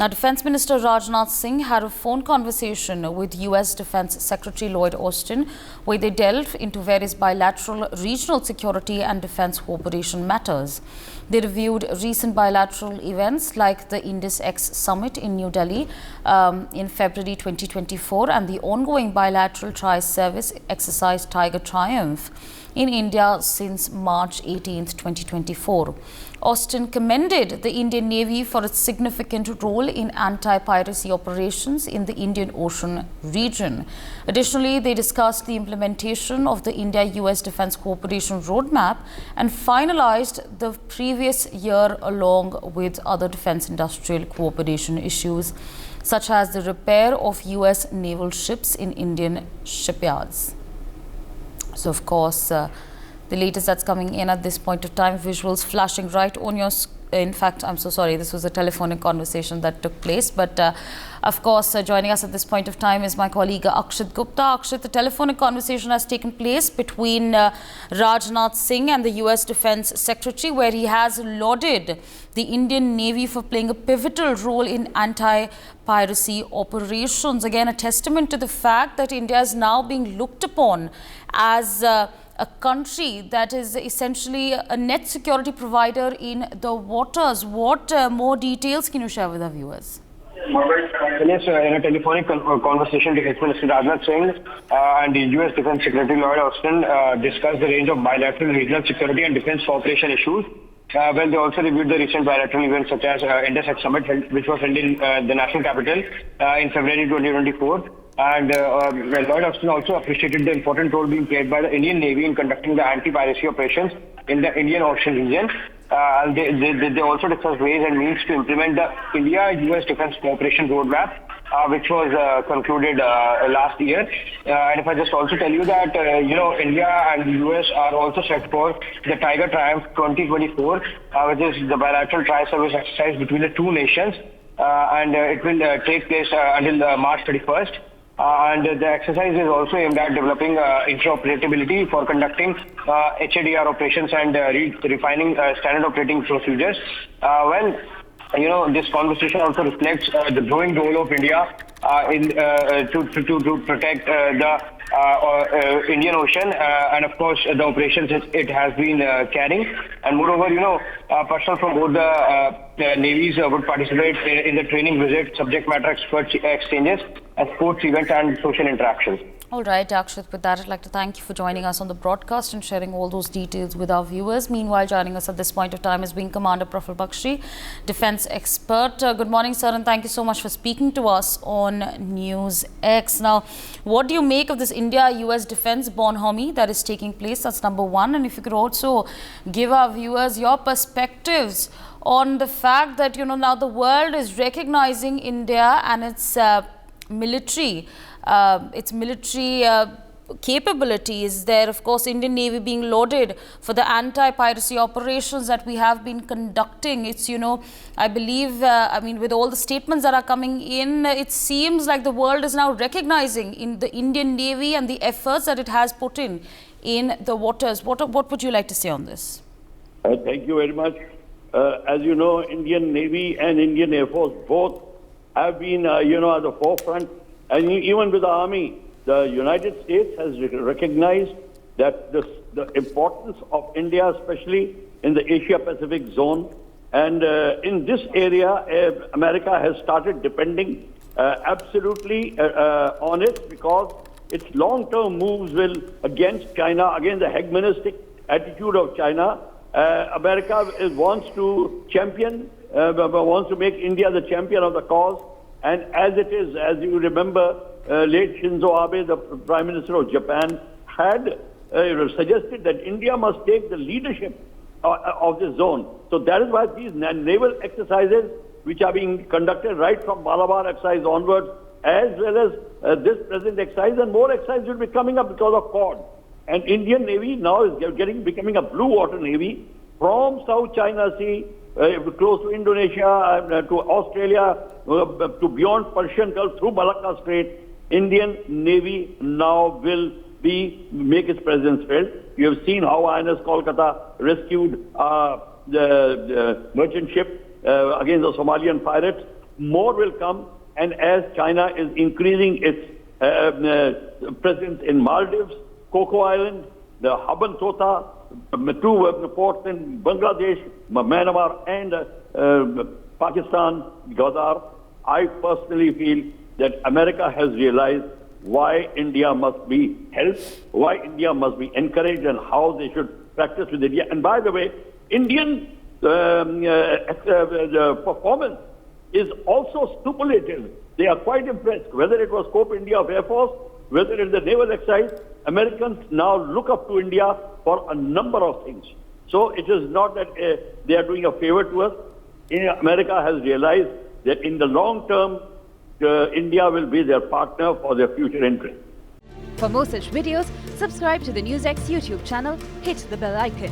Now, Defense Minister Rajnath Singh had a phone conversation with US Defense Secretary Lloyd Austin, where they delved into various bilateral, regional security and defense cooperation matters. They reviewed recent bilateral events like the NewsX summit in New Delhi in February 2024 and the ongoing bilateral tri-service exercise Tiger Triumph in India since March 18, 2024. Austin commended the Indian Navy for its significant role in anti-piracy operations in the Indian Ocean region. Additionally, they discussed the implementation of the India-US Defence Cooperation Roadmap and finalized the previous year along with other defence industrial cooperation issues, such as the repair of US naval ships in Indian shipyards. So, of course, the latest that's coming in at this point of time, visuals flashing right on your screen. In fact, I'm so sorry, this was a telephonic conversation that took place. But of course, joining us at this point of time is my colleague Akshit Gupta. Akshit, the telephonic conversation has taken place between Rajnath Singh and the US Defense Secretary, where he has lauded the Indian Navy for playing a pivotal role in anti-piracy operations. Again, a testament to the fact that India is now being looked upon as a country that is essentially a net security provider in the waters. What more details can you share with our viewers? Yes, in a telephonic conversation, Defense Minister Rajnath Singh and the US Defense Secretary Lloyd Austin discussed the range of bilateral, regional security and defense cooperation issues. Well, they also reviewed the recent bilateral events such as NewsX Summit, which was held in the national capital in February 2024. And Lloyd Austin also appreciated the important role being played by the Indian Navy in conducting the anti-piracy operations in the Indian Ocean region. They also discussed ways and means to implement the India-US Defense Cooperation Roadmap, which was concluded last year. And if I just also tell you that, India and the US are also set for the Tiger Triumph 2024, which is the bilateral tri-service exercise between the two nations. And it will take place until March 31st. And the exercise is also aimed at developing interoperability for conducting HADR operations and refining standard operating procedures. This conversation also reflects the growing role of India to protect the Indian Ocean and, of course, the operations it has been carrying. And moreover, personnel from both the navies would participate in the training visits, subject matter expert exchanges, and sports events and social interactions. All right, Akshit, with that, I'd like to thank you for joining us on the broadcast and sharing all those details with our viewers. Meanwhile, joining us at this point of time is Wing Commander Praful Bakshi, defense expert. Good morning, sir, and thank you so much for speaking to us on NewsX. Now, what do you make of this India-US defense bonhomie that is taking place? That's number one. And if you could also give our viewers your perspectives on the fact that, now the world is recognizing India and its military capabilities. There, of course, Indian Navy being lauded for the anti-piracy operations that we have been conducting. It's, I believe, with all the statements that are coming in, it seems like the world is now recognizing in the Indian Navy and the efforts that it has put in the waters. What would you like to say on this? Thank you very much. As you know, Indian Navy and Indian Air Force both have been, at the forefront. And even with the Army, the United States has recognized that the importance of India, especially in the Asia-Pacific zone. And in this area, America has started depending absolutely on it, because its long-term moves will against China, against the hegemonistic attitude of China. America wants to champion, wants to make India the champion of the cause. And as it is, as you remember, late Shinzo Abe, the Prime Minister of Japan, had suggested that India must take the leadership of this zone. So that is why these naval exercises, which are being conducted right from Malabar exercise onwards, as well as this present exercise, and more exercises will be coming up because of Quad. And Indian Navy now is becoming a blue water navy from South China Sea, close to Indonesia, to Australia, to beyond Persian Gulf, through Malacca Strait. Indian Navy now will make its presence felt. You have seen how INS Kolkata rescued the merchant ship against the Somalian pirates. more will come. And as China is increasing its presence in Maldives, Coco Island, the Haban Tota, two ports in Bangladesh, Myanmar, and Pakistan, Gwadar, I personally feel that America has realized why India must be helped, why India must be encouraged, and how they should practice with India. And by the way, Indian performance is also superlative. They are quite impressed. Whether it was Corp India of Air Force, whether it's the naval exercise, Americans now look up to India for a number of things. So it is not that they are doing a favor to us. America has realized that in the long term, India will be their partner for their future interests. For more such videos, subscribe to the NewsX YouTube channel, hit the bell icon.